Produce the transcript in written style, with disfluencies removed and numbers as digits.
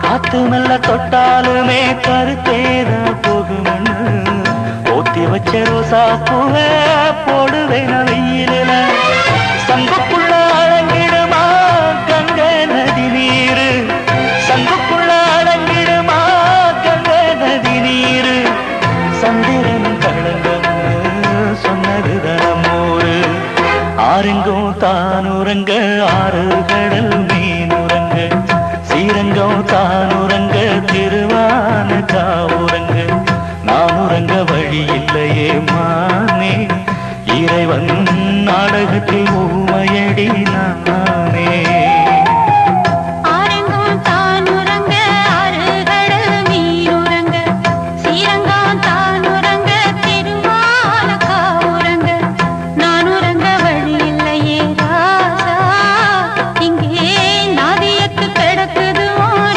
காத்து மெல்ல தொட்டாலுமே கருத்தேத போகுமண்ணு ஓத்தி வச்ச ரோசா பூவே போடுவேன வெயிலில சங்குக்குள்ள அடங்கிடுமா கங்க நதி நீரு சங்குக்குள்ள அடங்கிடுமா கங்க நதி நீரு சந்திரன் களங்கம்னு சொன்னது தனமோரு ஆரெங்கும் தானுரங்க ஆறு கடல் மீனுரங்க ஸ்ரீரங்கம் தானுரங்க திருவான காவுரங்க நானுரங்க வழி இல்லையே மானே இறைவன் நாடகத்தில் ஊமையடி நான்